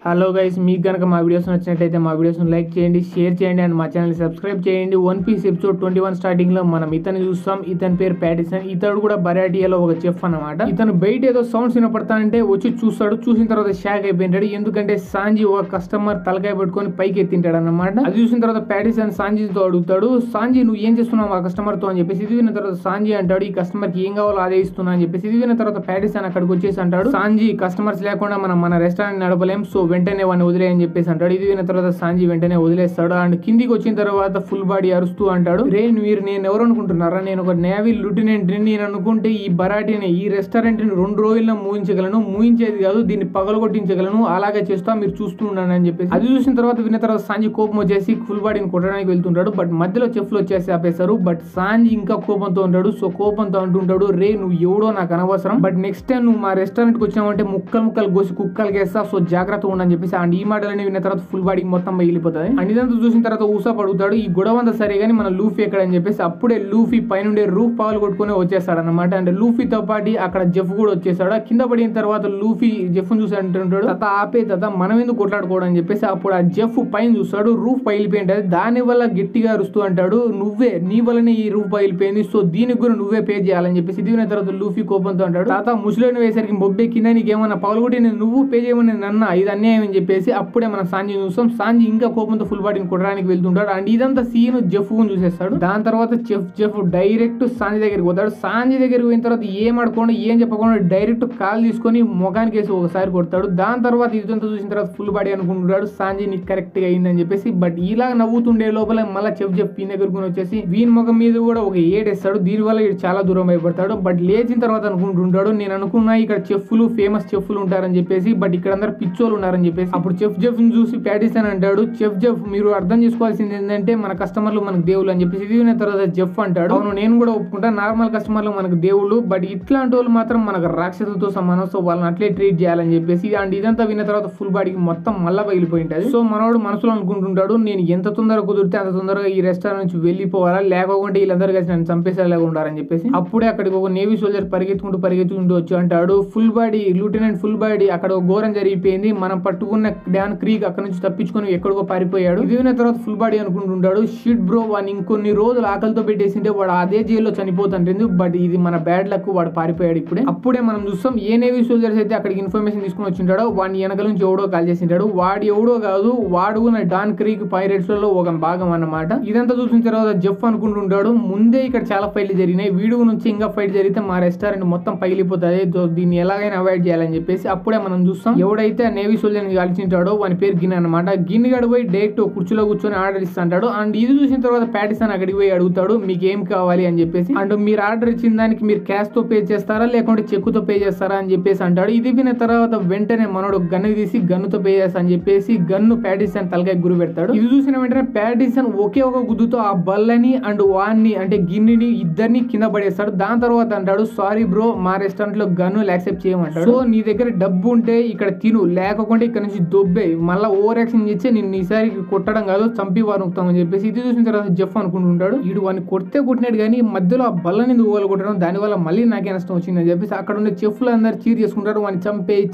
Hello guys, మీకు కనుక మా వీడియోస్ నచ్చినట్లయితే మా వీడియోస్ని లైక్ చేయండి, షేర్ చేయండి అండ్ మా ఛానల్ సబ్స్క్రైబ్ చేయండి. వన్ పీస్ ఎపిసోడ్ 21 స్టార్టింగ్లో మనం ఇతను చూస్తాం. ఇతని పేరు ప్యాటిసన్. ఇతడు కూడా బరాటియాలో ఒక చెఫ్ అన్నమాట. ఇతను బయట ఏదో సౌండ్స్ వినపడతానంటే వచ్చి చూస్తాడు. చూసిన తర్వాత షాక్ అయిపోయింటాడు. ఎందుకంటే సాంజీ ఒక కస్టమర్ తలకాయ పెట్టుకొని పైకి ఎత్తింటాడు అన్నమాట. అది చూసిన తర్వాత ప్యాటిసన్ సాంజీతో అడుగుతాడు, సాంజీ నువ్వు ఏం చేస్తున్నావు ఆ కస్టమర్ తో అని చెప్పేసి. ఇది విన్న తర్వాత సాంజీ అంటాడు, ఈ కస్టమర్ కి ఏం కావాలో అదే ఇస్తున్నా అని చెప్పేసి. ఇది విన్న తర్వాత ప్యాటిసన్ అక్కడికి వచ్చేసి అంటాడు, సాంజీ కస్టమర్స్ లేకుండా మనం మన రెస్టారెంట్ నడపలేం, సో వెంటనే వాడిని వదిలే అని చెప్పేసి అంటాడు. ఇది విన్న తర్వాత సాంజీ వెంటనే వదిలేస్తాడు. అండ్ కిందికి వచ్చిన తర్వాత ఫుల్ బాడీ అరుస్తూ అంటాడు, రే మీరు నేను ఎవరు అనుకుంటున్నారా, నేను ఒక నేవీ లూటినెంట్ ని. నేను అనుకుంటే ఈ బరాటీని ఈ రెస్టారెంట్ ని 2 రోజుల్లో మూయించగలను. మూయించేది కాదు, దీన్ని పగలగొట్టించగలను. అలాగే చేస్తా, మీరు చూస్తూ ఉండండి అని చెప్పేసి. అది చూసిన తర్వాత విన్న తర్వాత సాంజీ కోపం వచ్చేసి ఫుల్ బాడీని కొట్టడానికి వెళ్తుంటాడు. బట్ మధ్యలో చెఫ్లు వచ్చేసి ఆపేశారు. బట్ సాంజీ ఇంకా కోపంతో ఉంటాడు. సో కోపంతో అంటుంటాడు, రే నువ్వు ఎవడో నాకు అనవసరం, బట్ నెక్స్ట్ టైం నువ్వు మా రెస్టారెంట్ కి వచ్చినావంటే ముక్కలు కోసి కుక్కలు వేస్తా, సో జాగ్రత్త ఉండని చెప్పేసి. అండ్ ఈ మాటలని విన్న తర్వాత ఫుల్ బాడీకి మొత్తం వెళ్ళిపోతుంది. అండ్ ఇదంతా చూసిన తర్వాత ఊసా పడుగుతాడు, ఈ గొడవ అంతా సరే కానీ మన లూఫీ ఎక్కడ అని చెప్పేసి. అప్పుడే లూఫీ పైనుండే రూఫ్ పగలు కొట్టుకుని వచ్చేస్తాడు అనమాట. అండ్ లూఫీతో పాటు అక్కడ జెఫ్ కూడా వచ్చేసాడు. కింద పడిన తర్వాత లూఫీ జెఫ్ చూసి అంటుంటాడు, తాత ఆపే తాత, మనం ఎందుకు కొట్లాడుకోవడం అని చెప్పేసి. అప్పుడు ఆ జెఫ్ పైన చూస్తాడు, రూఫ్ పగిలిపోయింటది. దాని వల్ల గట్టిగా అరుస్తూ అంటాడు, నువ్వే, నీ వల్లనే ఈ రూఫ్ పగిలిపోయింది, సో దీనికి కూడా నువ్వే పే చేయాలని చెప్పేసి. ఇది విన్న తర్వాత లూఫీ కోపంతో అంటాడు, తాత ముసలిని వేసరికి మొబ్బే కింద నీకేమన్నా పగలగొట్టి నువ్వు పే చేయమని నన్న, ఇది అన్యాయం అని చెప్పేసి. అప్పుడే మన సాంజీ చూస్తాం. సాంజీ ఇంకా కోపంతో ఫుల్ బాడీని కొట్టడానికి వెళ్తుంటాడు. అండ్ ఇదంతా సీన్ జెఫ్ చూసేస్తాడు. దాని తర్వాత జెఫ్ డైరెక్ట్ సాంజీ దగ్గరికి పోతాడు. సాంజీ దగ్గరికి పోయిన తర్వాత ఏం ఆడుకోండి ఏం చెప్పకుండా డైరెక్ట్ కాల్ తీసుకొని ముఖానికి వేసి ఒకసారి కొడతాడు. దాని తర్వాత ఇదంతా చూసిన తర్వాత ఫుల్ బాడీ అనుకుంటున్నాడు, సాంజీ నీకు కరెక్ట్ గా అయిందని చెప్పేసి. బట్ ఇలా నవ్వుతుండే లోపల మళ్ళీ చెఫ్ వీని దగ్గరకు వచ్చేసి వీని ముఖం మీద కూడా ఒక ఏడేస్తాడు. దీని వల్ల వీడు చాలా దూరం అయిపోతాడు. బట్ లేచిన తర్వాత అనుకుంటుంటాడు, నేను అనుకున్నా ఇక్కడ చెఫ్లు ఫేమస్ చెఫ్లు ఉంటారని చెప్పేసి, బట్ ఇక్కడ అందరు పిచ్చోలు ఉన్నారని చెప్పేసి. అప్పుడు చెఫ్ చూసి ప్యాటిసన్ అంటాడు, చెఫ్ మీరు అర్థం చేసుకోవాల్సింది ఏంటంటే మన కస్టమర్లు మనకు దేవుళ్ళు అని చెప్పేసి. ఇది విన్న తర్వాత జెఫ్ అంటాడు, అవును నేను కూడా ఒప్పుకుంటా, నార్మల్ కస్టమర్లు మనకు దేవుళ్ళు, బట్ ఇట్లాంటి వాళ్ళు మాత్రం మనకు రాక్షసులతో సమానం, సో వాళ్ళని అట్లే ట్రీట్ చేయాలని చెప్పేసి. అండ్ ఇదంతా విన్న తర్వాత ఫుల్ బాడీకి మొత్తం మళ్ళా పగిలిపోయి ఉంటుంది. సో మనోడు మనసులో అనుకుంటుంటాడు, నేను ఎంత తొందరగా కుదిరితే అంత తొందరగా ఈ రెస్టారెంట్ నుంచి వెళ్ళిపోవాలా, లేకపోతే వీళ్ళందరూ కలిసి నన్ను చంపేసేలాగా ఉండాలని చెప్పేసి. అప్పుడే అక్కడికి ఒక నేవీ సోల్జర్ పరిగెత్తుకుంటూ వచ్చి అంటాడు, ఫుల్ బాడీ లూటినెంట్ ఫుల్ బాడీ అక్కడ ఒక ఘోరం జరిగిపోయింది, మనం పట్టుకున్న డాన్ క్రీక్ అక్కడ నుంచి తప్పించుకొని ఎక్కడికో పారిపోయాడు. ఇది విన్న తర్వాత ఫుల్ బాడీ అనుకుంటుంటాడు, షిట్ బ్రో వాడిని ఇంకొన్ని రోజులు ఆకలితో పెట్టేసింటే వాడు అదే జైల్లో చనిపోతుంటుంది, బట్ ఇది మన బ్యాడ్ లక్, వాడు పారిపోయాడు ఇప్పుడే. అప్పుడే మనం చూస్తాం ఏ నేవీ సోల్జర్స్ అయితే అక్కడికి ఇన్ఫర్మేషన్ తీసుకుని వచ్చింటాడో వాడిని వెనక నుంచి ఎవడో కాల్ చేసింటాడు. వాడు ఎవడో కాదు, వాడు డాన్ క్రీక్ పైరేట్స్ లో ఒక భాగం అన్నమాట. ఇదంతా చూసిన తర్వాత జెఫ్ అనుకుంటుంటాడు, ముందే ఇక్కడ చాలా ఫైట్లు జరిగినాయి, వీడియో నుంచి ఇంకా ఫైట్ జరిగితే మా రెస్టారెంట్ మొత్తం పగిలిపోతుంది, దీన్ని ఎలాగైనా అవాయిడ్ చేయాలని చెప్పేసి. అప్పుడే మనం చూస్తాం ఎవడైతే నేవీ సోల్జర్ ని కలిసింటాడో వాని పేరు గిన్ అనమాట. గిన్ గడు పోయి డైరెక్ట్ కుర్చీలో కూర్చొని ఆర్డర్ ఇస్తాంటాడు. అండ్ ఇది చూసిన తర్వాత ప్యాటిసన్ అక్కడికి పోయి అడుగుతాడు, మీకు ఏం కావాలి అని చెప్పేసి. అండ్ మీరు ఆర్డర్ ఇచ్చిన దానికి మీరు క్యాష్ తో పే చేస్తారా లేకుంటే చెక్కుతో పే చేస్తారా అని చెప్పేసి అంటాడు. ఇది విన్న తర్వాత వెంటనే మనోడు గన్ను తీసి గన్నుతో పే చేస్తా అని చెప్పేసి గన్ను ప్యాటిసన్ తలకాయ గురి పెడతాడు. ఇది చూసిన వెంటనే ప్యాటిసన్ ఒకే ఒక గుద్దుతో ఆ బల్లని అండ్ వాన్ని అంటే గిన్నెని ఇద్దరిని కింద పడేస్తాడు. దాని తర్వాత అంటాడు, సారీ బ్రో మా రెస్టారెంట్ లో గన్ను యాక్సెప్ట్ చేయమంటాడు. సో నీ దగ్గర డబ్బు ఉంటే ఇక్కడ తిను, లేకపోతే ఇక్కడ నుంచి దొబ్బే, మళ్ళీ ఓవర్ యాక్షన్ చేస్తే నిన్ను ఈసారి కొట్టడం కాదు చంపి వారుతామని చెప్పేసి. ఇది చూసిన తర్వాత జెఫ్ అనుకుంటుంటాడు, వీడు వాడిని కొట్టినాడు కానీ మధ్యలో ఆ బల్లని ఊగలు కొట్టడం, దానివల్ల మళ్ళీ నాకే నష్టం వచ్చిందని చెప్పేసి అక్కడ ఉండే చెఫ్లు అందరు చీర్ చేసుకుంటారు, వాడిని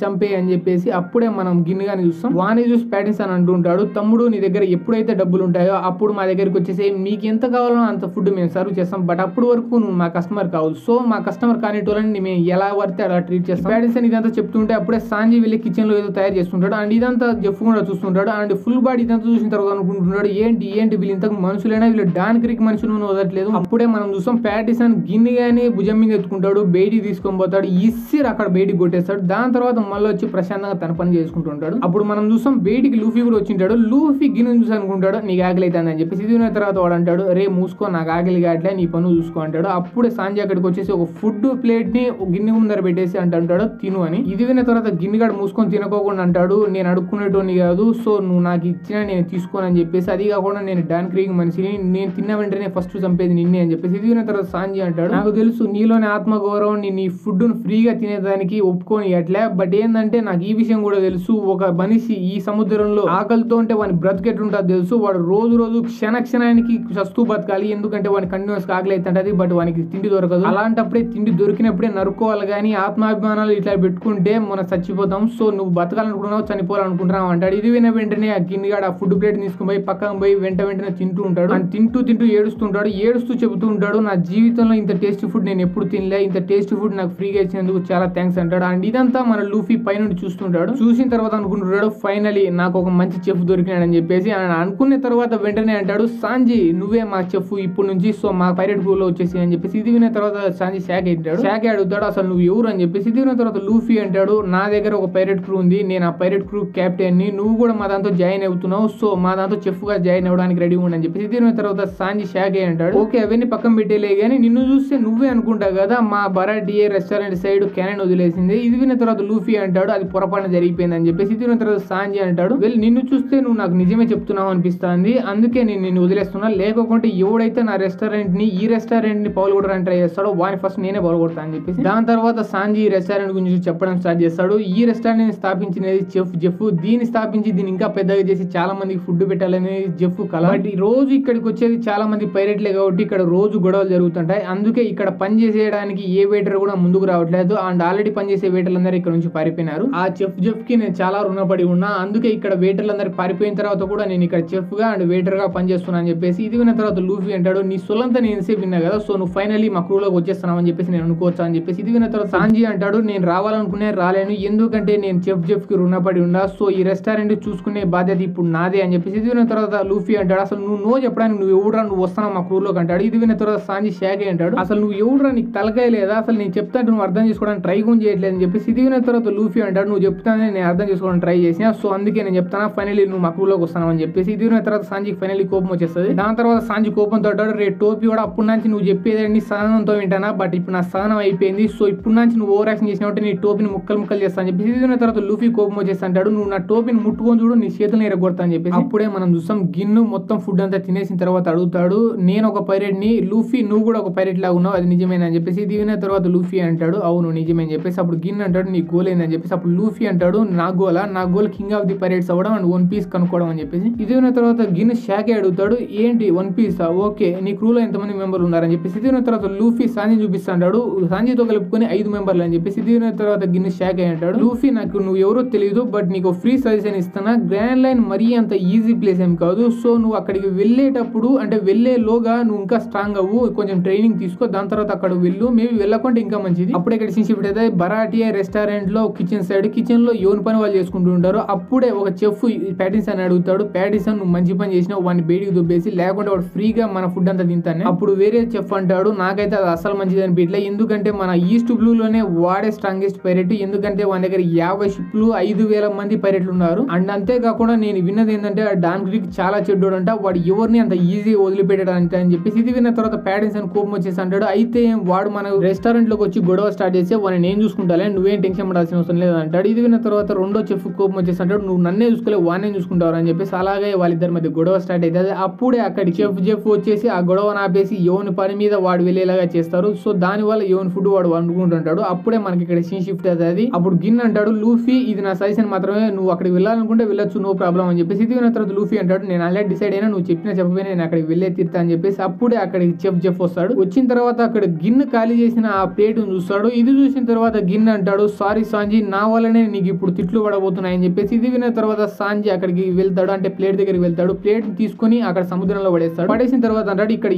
చంపే అని చెప్పేసి. అప్పుడే మనం గిన్నెగాని చూస్తాం. వాని చూసి ప్యాటిసన్ అంటుంటాడు, తమ్ముడు నీ దగ్గర ఎప్పుడైతే డబ్బులు ఉంటాయో అప్పుడు మా దగ్గరికి వచ్చేసి మీకు ఎంత కావాలో అంత ఫుడ్ మేము సర్వ్ చేస్తాం, బట్ అప్పుడు వరకు నువ్వు మా కస్టమర్ కావు, సో మా కస్టమర్ కానిటోళ్ళని మేము ఎలా పడితే అలా ట్రీట్ చేస్తాం. ప్యాటిసన్ ఇదంతా చెప్తుంటే అప్పుడే సాంజీ వెళ్ళి కిచెన్ లో ఏదో తయారు చేస్తుంటాడు. అండ్ ఇదంతా జెఫ్ కూడా చూస్తుంటాడు. అండ్ ఫుల్ బాడీ ఇదంతా చూసిన తర్వాత అనుకుంటున్నాడు, ఏంటి వీళ్ళు ఇంతకు మనుషులైనా, వీళ్ళు డాన్ క్రీక్ మనుషులు వదలట్లేదు. అప్పుడే మనం చూస్తాం ప్యాటిసన్ గిన్నె గానీ భుజం మీద ఎత్తుకుంటాడు, బయటికి తీసుకొని పోతాడు, ఇసిర్ అక్కడ బయటికి కొట్టేస్తాడు. దాని తర్వాత మళ్ళీ వచ్చి ప్రశాంతంగా తన పని చేసుకుంటుంటాడు. అప్పుడు మనం చూస్తాం బయటికి లూఫీ కూడా వచ్చింటాడు. లూఫీ గిన్నె చూసి అనుకుంటాడు నీకు ఆకలి అవుతుంది అని చెప్పేసి. ఇది విన్న తర్వాత వాడు అంటాడు, రే మూసుకో నాకు ఆకలి కావట్లే, నీ పనులు చూసుకో అంటాడు. అప్పుడే సాంజీ అక్కడికి వచ్చేసి ఒక ఫుడ్ ప్లేట్ ని గిన్నె ముందర పెట్టేసి అంటాడు తిను అని. ఇది విన్న తర్వాత గిన్నెగాడు మూసుకొని తినకోకుండా అంటాడు, నేను అడుక్కునేటోని కాదు, సో నువ్వు నాకు ఇచ్చినా నేను తీసుకోనని చెప్పేసి. అది కాకుండా నేను డాన్ క్రీక్ మనిషిని, నేను తిన్న వెంటనే ఫస్ట్ చంపేది నిన్నే అని చెప్పేసి. ఇది విన్న తర్వాత సాంజీ అంటాడు, నాకు తెలుసు నీలోని ఆత్మగౌరవం నీ ఫుడ్ ను ఫ్రీగా తినేదానికి ఒప్పుకొని అట్లా, బట్ ఏంటంటే నాకు ఈ విషయం కూడా తెలుసు, ఒక మనిషి ఈ సముద్రంలో ఆకలితో ఉంటే వాని బ్రతికెట్టుంటుంది తెలుసు, వాడు రోజు క్షణానికి చస్తూ బతకాలి, ఎందుకంటే వాని కంటిన్యూస్ ఆకలి అవుతుంటది, బట్ వానికి తిండి దొరకదు. అలాంటప్పుడే తిండి దొరికినప్పుడే నరుకోవాలి, కానీ ఆత్మాభిమానాలు ఇట్లా పెట్టుకుంటే మనం చచ్చిపోతాం. సో నువ్వు బతకాలనుకున్నావు చనిపోతున్నావు చనిపోవాలనుకుంటున్నావు అంటాడు. ఇది విన వెంటనే ఆ గిన్నెగాడు ఆ ఫుడ్ ప్లేట్ తీసుకుని పోయి పక్కన పోయి వెంటనే తింటూ ఉంటాడు. అండ్ తింటూ ఏడుస్తుంటాడు. ఏడుస్తూ చెబుతూ ఉంటాడు, నా జీవితంలో ఇంత టేస్టీ ఫుడ్ నేను ఎప్పుడు తినలే, ఇంత టేస్టీ ఫుడ్ నాకు ఫ్రీగా ఇచ్చినందుకు చాలా థ్యాంక్స్ అంటాడు. అండ్ ఇదంతా మన లూఫీ పైనుండి చూస్తుంటాడు. చూసిన తర్వాత అనుకుంటున్నాడు, ఫైనలీ నాకు ఒక మంచి చెఫ్ దొరికినాడని చెప్పేసి. అనుకున్న తర్వాత వెంటనే అంటాడు, సాంజీ నువ్వే మా చెఫ్ ఇప్పుడు నుంచి, సో మా పైరెట్ క్రూ లో వచ్చేసి అని చెప్పేసి. ఇది విన్న తర్వాత సాంజీ షాక్ అడుగుతాడు, అసలు నువ్వు ఎవరు అని చెప్పేసి. ఇది విన్న తర్వాత లూఫీ అంటాడు, నా దగ్గర ఒక పైరెట్ క్రూ ఉంది, నేను ఆ పైరెట్ క్రూ కెప్టెన్ ని, నువ్వు కూడా మా దాంతో జాయిన్ అవుతున్నావు, సో మా దాంతో చెఫ్ గా జాయిన్ అవ్వడానికి రెడీ ఉండని చెప్పేసి. ఇది విన్న తర్వాత సాంజీ షాక్ అయ్యి అంటాడు, ఓకే అవన్నీ పక్కన పెట్టేలే గానీ నిన్ను చూస్తే నువ్వే అనుకుంటా కదా మా బరాటియే రెస్టారెంట్ సైడ్ క్యానన్ వదిలేసింది. ఇది విన్న తర్వాత లూఫీ అంటాడు, అది పొరపాటున జరిగిపోయింది అని చెప్పేసి. ఇది విన్న తర్వాత సాంజీ అంటాడు, వెళ్ళి నిన్ను చూస్తే నువ్వు నాకు నిజమే చెప్తున్నావు అనిపిస్తుంది, అందుకే నేను నిన్ను వదిలేస్తున్నా, లేకపోతే ఎవడైతే నా రెస్టారెంట్ ని ఈ రెస్టారెంట్ ని పౌలగొట్టడానికి ట్రై చేస్తాడో వాడిని ఫస్ట్ నేనే పౌలగొడతా అని చెప్పేసి. దాని తర్వాత సాంజీ ఈ రెస్టారెంట్ గురించి చెప్పడం స్టార్ట్ చేస్తాడు. ఈ రెస్టారెంట్ ని స్థాపించినది జెఫ్, దీన్ని స్థాపించి దీన్ని ఇంకా పెద్దగా చేసి చాలా మందికి ఫుడ్ పెట్టాలని జెఫ్ కల. బట్ ఈ రోజు ఇక్కడికి వచ్చేది చాలా మంది పైరెట్లే కాబట్టి ఇక్కడ రోజు గొడవలు జరుగుతుంటాయి, అందుకే ఇక్కడ పని చేసేయడానికి ఏ వెయిటర్ కూడా ముందుకు రావట్లేదు. అండ్ ఆల్రెడీ పనిచేసే వెయిటర్లందరూ ఇక్కడ నుంచి పారిపోయినారు. ఆ చెఫ్ కి నేను చాలా రుణపడి ఉన్నా, అందుకే ఇక్కడ వెయిటర్లందరూ పారిపోయిన తర్వాత కూడా నేను ఇక్కడ చెఫ్ గా అండ్ వెయిటర్ గా పనిచేస్తున్నా అని చెప్పేసి. ఇది విన్న తర్వాత లూఫీ అంటాడు, నీ సొల్లంతా నేను సేపు విన్నా కదా, సో నువ్వు ఫైనల్లీ మా క్రూలోకి వచ్చేస్తున్నావు అని చెప్పేసి నేను అనుకోవచ్చా అని చెప్పేసి. ఇది విన్న తర్వాత సాంజీ అంటాడు, నేను రావాలనుకునే రాలేను, ఎందుకంటే నేను చెఫ్ కి రుణపడి ఉన్నా, సో ఈ రెస్టారెంట్ చూసుకునే బాధ్యత ఇప్పుడు నాదే అని చెప్పేసి. ఇది విన్న తర్వాత లూఫీ అంటాడు, అసలు నువ్వు చెప్పడానికి నువ్వు ఎవడురా, నువ్వు వస్తున్నావు మా క్రూలోకి అంటాడు. ఇది విన్న తర్వాత సాంజీ షాక్ అంటాడు, అసలు నువ్వు ఎవడురా, నీకు తలకాయ లేదా, అసలు నేను చెప్తా నువ్వు అర్థం చేసుకోవడానికి ట్రై కూడా చేయట్లేదు అని చెప్పేసి. ఇది విన్న తర్వాత లూఫీ అంటాడు, నువ్వు చెప్తానే నేను అర్థం చేసుకోవడానికి ట్రై చేసినా, సో అందుకే నేను చెప్తాను, ఫైనల్లీ నువ్వు మా క్రూలోకి వస్తున్నావు అని చెప్పేసి. ఇది విన్న తర్వాత సాంజీకి ఫైనల్లీ కోపం వచ్చేస్తుంది. దాని తర్వాత సాంజీ కోపంతో అంటాడు, రే టోపీ కూడా అప్పుడు నుంచి నువ్వు చెప్పేదండి సహనంతో వింటానా, బట్ ఇప్పుడు నా సహనం అయిపోయింది, సో ఇప్పుడు నుంచి నువ్వు ఓవర్ యాక్షన్ చేసినట్టు నీ టోపీని ముక్కలు చేస్తా అని చెప్పేసి. ఇది విన్న తర్వాత లూఫీ కోపం వచ్చేసి అంటాడు, నువ్వు నా టోపీని ముట్టుకొని చూడు, నీ చేతులను ఎరగొడతా అని చెప్పేసి. అప్పుడే మనం చూస్తాం గిన్ను మొత్తం ఫుడ్ అంతా తినేసిన తర్వాత అడుగుతాడు, నేను ఒక పైరెట్ ని, లూఫీ నువ్వు కూడా ఒక పైరెట్ లాగా ఉన్నావు, అది నిజమేనని చెప్పేసి. ఇది విన్న తర్వాత లూఫీ అంటాడు, అవును నిజమే అని చెప్పేసి. అప్పుడు గిన్ అంటాడు, నీ గోల్ ఏందని చెప్పేసి. అప్పుడు లూఫీ అంటాడు, నా goal king of the pirates అవ్వడం అండ్ వన్ పీస్ కనుక్కోవడం అని చెప్పేసి. ఇది విన్న తర్వాత గిన్ షాకే అడుగుతాడు, ఏంటి వన్ పీస్, ఓకే నీ క్రూలో ఎంతమంది మెంబర్లు ఉన్నారని చెప్పేసి. ఇది విన్న తర్వాత లూఫీ సాంజీ చూపిస్తాడు, సాంజీతో కలుపుకొని 5 మెంబర్లు అని చెప్పేసి. ఇది విన్న తర్వాత గిన్ షాక్ అయ్యి అంటాడు, లూఫీ నాకు నువ్వు ఎవరో తెలియదు, బట్ నీకు ఫ్రీ సజెషన్ ఇస్తున్నా, గ్రాండ్ లైన్ మరీ అంత ఈజీ ప్లేస్ ఏం కాదు, సో నువ్వు అక్కడికి వెళ్ళేటప్పుడు అంటే వెళ్ళేలోగా నువ్వు ఇంకా స్ట్రాంగ్ అవ్వు, కొంచెం ట్రైనింగ్ తీసుకో, దాని తర్వాత అక్కడ వెళ్ళు, మేబీ వెళ్ళకుంటే ఇంకా మంచిది. అప్పుడే ఇక్కడ షిఫ్ట్ అయితే బరాటియా రెస్టారెంట్ లో కిచెన్ లో ఎవరి పని వాళ్ళు చేసుకుంటూ ఉంటారు. అప్పుడే ఒక చెఫ్ ప్యాటిసన్ అని అడుగుతాడు, ప్యాటిసన్ నువ్వు మంచి పని చేసినావు, వాడిని బయటికి దుబ్బేసి, లేకుంటే వాడు ఫ్రీగా మన ఫుడ్ అంతా తింటానే. అప్పుడు వేరే చెఫ్ అంటాడు, నాకైతే అది అసలు మంచిది అనిపించలే, ఎందుకంటే మన ఈస్ట్ బ్లూ లోనే వాడే స్ట్రాంగెస్ట్ పైరెట్, ఎందుకంటే వాడి దగ్గర 50 షిప్లు 5,000 మంది పైరెట్లు ఉన్నారు. అండ్ అంతేకాకుండా నేను విన్నది ఏంటంటే డాన్ క్రీక్ చాలా చెడ్డోడు అంట, వాడు ఎవరిని అంత ఈజీ వదిలిపెట్టాడంట అని చెప్పేసి. ఇది విన్న తర్వాత ప్యాటిసన్ కోపం వచ్చేసి అంటాడు, అయితే వాడు మన రెస్టారెంట్ లోకి వచ్చి గొడవ స్టార్ట్ చేస్తే వాడిని నేను చూసుకుంటాలే, నువ్వేం టెన్షన్ పడాల్సిన అవసరం లేదు అంటాడు. ఇది విన్న తర్వాత రెండో చెఫ్ కోపం వచ్చేసి అంటాడు, నువ్వు నన్నే చూసుకోలే వాడినే చూసుకుంటావు అని చెప్పేసి. అలాగే వాళ్ళిద్దరి మధ్య గొడవ స్టార్ట్ అవుతుంది. అప్పుడే అక్కడి చెఫ్ వచ్చేసి ఆ గొడవ ఆపేసి ఎవరి పని మీద వాడు వెళ్ళేలాగా చేస్తారు, సో దాని వల్ల ఎవరి ఫుడ్ వాడు వండుకుంటుంటాడు. అప్పుడే మనకి ఇక్కడ సీన్ షిఫ్ట్ అవుతుంది. అప్పుడు గిన్ అంటాడు, లూఫీ ఇది నా సజెషన్ మాత్రమే, నువ్వు అక్కడికి వెళ్ళాలనుకుంటే వెళ్ళొచ్చు, నో ప్రాబ్లం అని చెప్పేసి. ఇది విన్న తర్వాత లూఫీ అంటాడు, నేను ఆల్రెడీ డిసైడ్ అయినా, నువ్వు చెప్పకపోయినా నేను అక్కడికి వెళ్ళే తీర్తా అని చెప్పేసి. అప్పుడే అక్కడికి చెఫ్ వస్తాడు. వచ్చిన తర్వాత అక్కడ గిన్ ఖాళీ చేసిన ఆ ప్లేట్ చూస్తాడు. ఇది చూసిన తర్వాత గిన్ అంటాడు, సారీ సాంజీ, నా వల్లనే నీకు ఇప్పుడు తిట్లు పడబోతున్నాయని చెప్పేసి. ఇది విన్న తర్వాత సాంజీ అక్కడికి వెళ్తాడు, అంటే ప్లేట్ దగ్గరికి వెళ్తాడు, ప్లేట్ తీసుకుని అక్కడ సముద్రంలో పడేస్తాడు. పడేసిన తర్వాత అంటాడు, ఇక్కడ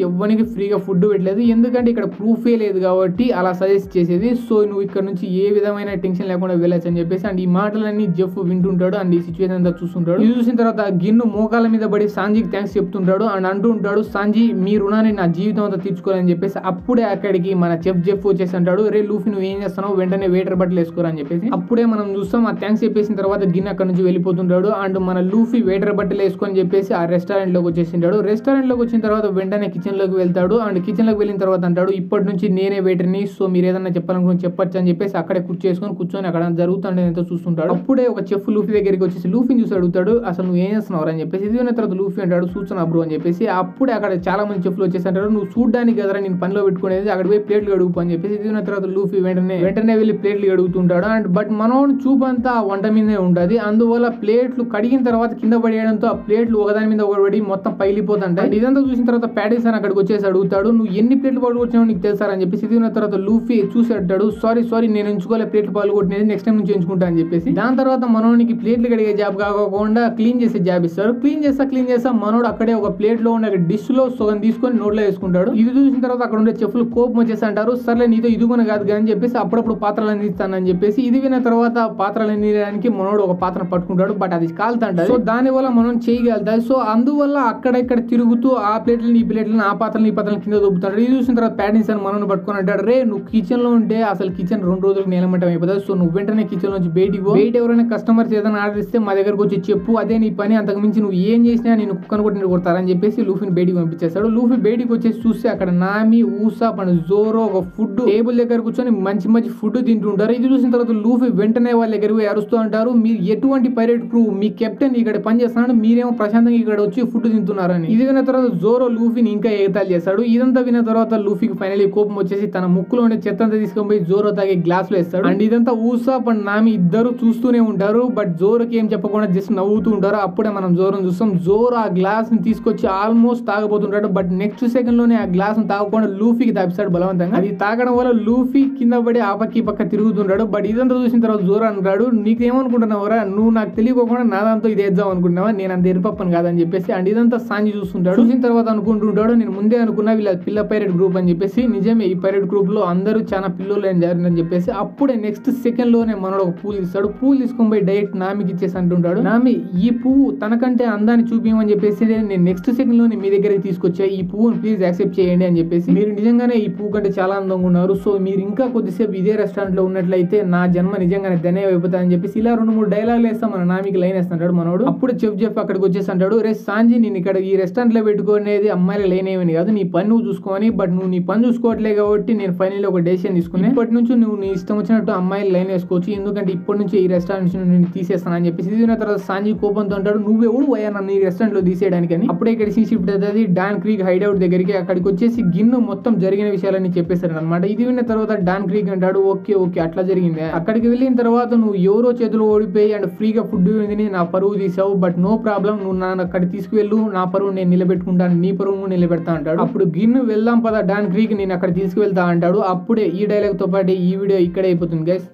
ఎవ్వనికి ఫ్రీగా ఫుడ్ పెట్టలేదు, ఎందుకంటే ఇక్కడ ప్రూఫే లేదు కాబట్టి అలా సజెస్ట్ చేసేది, సో నువ్వు ఇక్కడ నుంచి ఏ విధమైన టెన్షన్ లేకుండా వెళ్ళచ్చు అని చెప్పేసి. అండ్ ఈ మాటలన్నీ జెఫ్ వింటుంటాడు అండ్ ఈ సిచ్యువేషన్ అంతా చూస్తుంటాడు. ఇది చూసిన తర్వాత గిన్ను మోకాల మీద పడి సాంజీకి థ్యాంక్స్ చెప్తుంటాడు అండ్ అంటూ ఉంటాడు, సాంజీ మీ రుణాన్ని నా జీవితం అంతా తీర్చుకోవాలని చెప్పేసి. అప్పుడే అక్కడికి మన చెఫ్ వచ్చేసి అంటాడు, రే లూఫీ నువ్వు ఏం చేస్తున్నావు, వెంటనే వెయిటర్ బట్టలు వేసుకోరా అని చెప్పేసి. అప్పుడే మనం చూస్తాం ఆ థ్యాంక్స్ చెప్పేసిన తర్వాత గిన్ అక్కడ నుంచి వెళ్ళిపోతుంటాడు అండ్ మన లూఫీ వెయిటర్ బట్టలు వేసుకొని చెప్పేసి ఆ రెస్టారెంట్ లోకి వచ్చేసింటాడు. రెస్టారెంట్ లోకి వచ్చిన తర్వాత వెంటనే కిచెన్ లోకి వెళ్తాడు అండ్ కిచెన్ లోకి వెళ్ళిన తర్వాత అంటాడు, ఇప్పటి నుంచి నేనే వెయిటర్ ని, సో మీరు ఏదన్నా చెప్పాలనుకుని చెప్పొచ్చు అని చెప్పేసి అక్కడే కూర్చొని అక్కడ జరుగుతుంటే ఎంతో చూస్తుంటాడు. అప్పుడే ఒక చెఫ్ లూఫీ దగ్గరికి వచ్చేసి లూఫీని చూసి అడుగుతాడు, అసలు నువ్వు ఏం చేస్తున్నావు అని చెప్పేసి. ఇది విన్న తర్వాత లూఫీ అంటాడు, చూస్తున్నా బ్రో అని చెప్పేసి. అప్పుడే అక్కడ చాలా మంది చెఫ్లు వచ్చేసి అంటారు, నువ్వు చూడడానికి కదరా నేను పనిలో పెట్టుకునేది, అక్కడ పోయి ప్లేట్లు కడుగు అని చెప్పేసి. ఇది విన్న తర్వాత లూఫీ వెంటనే వెళ్ళి ప్లేట్లు కడుగుతుంటాడు అండ్ బట్ మనోడు చూపు అంతా వంట మీదే ఉంటుంది, అందువల్ల ప్లేట్లు కడిగిన తర్వాత కింద పడేయడంతో ఆ ప్లేట్లు ఒకదాని మీద ఒకటి పడి మొత్తం పగిలిపోతుంటాయి. ఇదంతా చూసిన తర్వాత ప్యాటిసన్ అక్కడికి వచ్చేసి అడుగుతాడు, నువ్వు ఎన్ని ప్లేట్లు పగలగొట్టినావు నీకు తెలుసా అని చెప్పేసి. ఇది విన్న తర్వాత లూఫీ చూసి అంటాడు, సారీ నేను ఎంచుకోలే ప్లేట్లు పగలగొట్టినది, నెక్స్ట్ టైం నుంచి ఎంచుకుంటా అని చెప్పేసి. చెప్పేసి. దాని తర్వాత మనోనికి ప్లేట్లు కడిగే జాబ్ కాకుండా క్లీన్ చేసే జాబ్ ఇస్తారు. క్లీన్ చేస్తా మనోడు అక్కడే ఒక ప్లేట్ లో ఉన్న డిష్ లో సగం తీసుకొని నోట్లో వేసుకుంటాడు. ఇది చూసిన తర్వాత అక్కడ ఉండే చెఫ్లు కోపం వచ్చేసి అంటారు, సర్లే నీతో ఇదిగున కాదు అని చెప్పేసి అప్పుడప్పుడు పాత్రలు ఇస్తానని చెప్పేసి. ఇది విన్న తర్వాత పాత్రలు నీయడానికి మనోడు ఒక పాత్ర పట్టుకుంటాడు. బట్ అది కాలుతుంటది. సో దాని వల్ల మనం చేయగలుగుతాయి. సో అందువల్ల అక్కడ ఇక్కడ తిరుగుతూ ఆ ప్లేట్లను ఈ ప్లేట్లను ఆ పాత్రలను ఈ పాత్రలను కింద దొబ్బుతాడు. ఇది చూసిన తర్వాత ప్యాటిన్సన్ మనోని పట్టుకొని అంటాడు, రే నువ్వు కిచెన్ లో ఉంటే అసలు కిచెన్ 2 రోజులకు నేలమట్టం అయిపోతుంది. సో నువ్వు వెంటనే కిచెన్ నుంచి బయటికి బయట ఎవరైనా కస్టమర్స్ ఏదైనా ఆర్డర్ ఇస్తే మా దగ్గరకు వచ్చి చెప్పు, అదే నీ పని, అంతకు మించి నువ్వు ఏం చేసినా నేను కుక్కను కొట్టి కొడతారని చెప్పేసి లూఫీని బయటికి పంపించేస్తాడు. లూఫీ బయటికి వచ్చేసి చూస్తే అక్కడ నామి, ఊసాప్ అండ్ జోరో ఒక ఫుడ్ టేబుల్ దగ్గర కూర్చొని మంచి మంచి ఫుడ్ తింటుంటారు. ఇది చూసిన తర్వాత లూఫీ వెంటనే వాళ్ళ దగ్గరికి అరుస్తూ అంటారు, మీరు ఎటువంటి పైరేట్ క్రూ, మీ కెప్టెన్ ఇక్కడ పని చేస్తున్నాడు, మీరేమో ప్రశాంతంగా ఇక్కడ వచ్చి ఫుడ్ తింటున్నారని. ఇది విన్న తర్వాత జోరో లూఫీని ఇంకా ఎగతాళి చేస్తాడు. ఇదంతా విన్న తర్వాత లూఫీకి ఫైనలీ కోపం వచ్చేసి తన ముక్కులో ఉండే చెత్త అంతా తీసుకొని పోయి జోరో తాగే గ్లాస్ లో వేస్తాడు. అండ్ ఇదంతా ఊసాప్ అండ్ నామి ఇద్దరు చూస్తూనే ఉంటారు. బట్ జోరోకి ఏం చెప్పకుండా జస్ట్ నవ్వుతూ ఉంటారు. అప్పుడే మనం జోరోని చూస్తాం. జోరో ఆ గ్లాస్ ని తీసుకొచ్చి ఆల్మోస్ట్ తాగబోతుంటాడు. బట్ నెక్స్ట్ సెకండ్ లోనే ఆ గ్లాస్ ని తాగకుండా లూఫీకి తాపిస్తాడు బలవంతంగా. అది తాగడం వల్ల లూఫీ కింద పడి ఆ పక్క తిరుగుతుంటాడు. బట్ ఇదంతా చూసిన తర్వాత జోరో అంటాడు, నీకేమనుకుంటున్నావురా, నువ్వు నాకు తెలియకోకుండా నా దాంతో ఇది వేద్దాం అనుకుంటున్నావా, నేను అంత ఎరుపప్పను కాదని చెప్పేసి. అండ్ ఇదంతా సాంజి చూస్తుంటాడు. చూసిన తర్వాత అనుకుంటుంటాడు, నేను ముందే అనుకున్నా వీళ్ళ పిల్ల పైరెట్ గ్రూప్ అని చెప్పేసి. నిజమే, ఈ పైరెట్ గ్రూప్ లో అందరూ చాలా పిల్లలు ఏం జరిగిందని చెప్పేసి. అప్పుడే నెక్స్ట్ సెకండ్ లోనే మనోడు ఒక పూలు ఇస్తాడు. పూలు తీసుకొని పోయి డైరెక్ట్ నామికి ఇచ్చేసి అంటుంటాడు, నామి ఈ పువ్వు తనకంటే అందాన్ని చూపించమని చెప్పేసి నేను నెక్స్ట్ సెకండ్ లోనే మీ దగ్గరికి తీసుకొచ్చా, ఈ పువ్వుని ప్లీజ్ యాక్సెప్ట్ చేయండి అని చెప్పేసి. మీరు నిజంగానే ఈ పువ్వు కంటే చాలా అందంగా ఉన్నారు. సో మీరు ఇంకా కొద్దిసేపు ఇదే రెస్టారెంట్ లో ఉన్నట్లయితే నా జన్మ నిజంగానే ధన్యం అయిపోతాయని చెప్పేసి ఇలా 2-3 డైలాగులు వేస్తాం మన నామికి లైన్ వేస్తుంటాడు మనోడు. అప్పుడు చెఫ్ అక్కడికి వచ్చేసి అంటాడు, రే సాంజీ, నేను ఇక్కడ ఈ రెస్టారెంట్ లో పెట్టుకునేది అమ్మాయిలు లైన్ ఏమని కాదు, నీ పని నువ్వు చూసుకోని. బట్ నువ్వు నీ పని చూసుకోవట్లే కాబట్టి నేను ఫైనల్ ఒక డెసిషన్ తీసుకుని ఇప్పటి నుంచి నువ్వు నీ ఇష్టం వచ్చినట్టు అమ్మాయిలు లైన్ వేసుకోవచ్చు, ఎందుకంటే ఇప్పటి నుంచి ఈ రెస్టారెంట్ నేను తీసేస్తాను అని చెప్పేసి. ఇది తర్వాత సాంజీ కోపంతో అంటాడు, నువ్వెవడు పోయా నన్ను ఈ రెస్టారెంట్ లో తీసేయడానికి అని. అప్పుడే ఇక్కడ షిఫ్ట్ అవుతుంది డాన్ క్రీక్ హైడౌట్ దగ్గరికి. అక్కడికి వచ్చేసి గిన్ను మొత్తం జరిగిన విషయాలన్నీ చెప్పేశారు అనమాట. ఇది విన్న తర్వాత డాన్ క్రీక్ అంటాడు, ఓకే అట్లా జరిగింది. అక్కడికి వెళ్ళిన తర్వాత నువ్వు ఎవరో చేతులు ఓడిపోయి అండ్ ఫ్రీగా ఫుడ్ తిని నా పరువు తీసావు. బట్ నో ప్రాబ్లం, నువ్వు నన్ను అక్కడ తీసుకువెళ్ళు, నా పరువు నేను నిలబెట్టుకుంటాను, నీ పరువు నిలబెడతా అంటాడు. అప్పుడు గిన్ను వెళ్దాం పద డాన్ క్రీక్, నేను అక్కడ తీసుకువెళ్తా అంటాడు. అప్పుడే ఈ డైలాగ్ తో పాటు ఈ వీడియో ఇక్కడే అయిపోతుంది గైస్.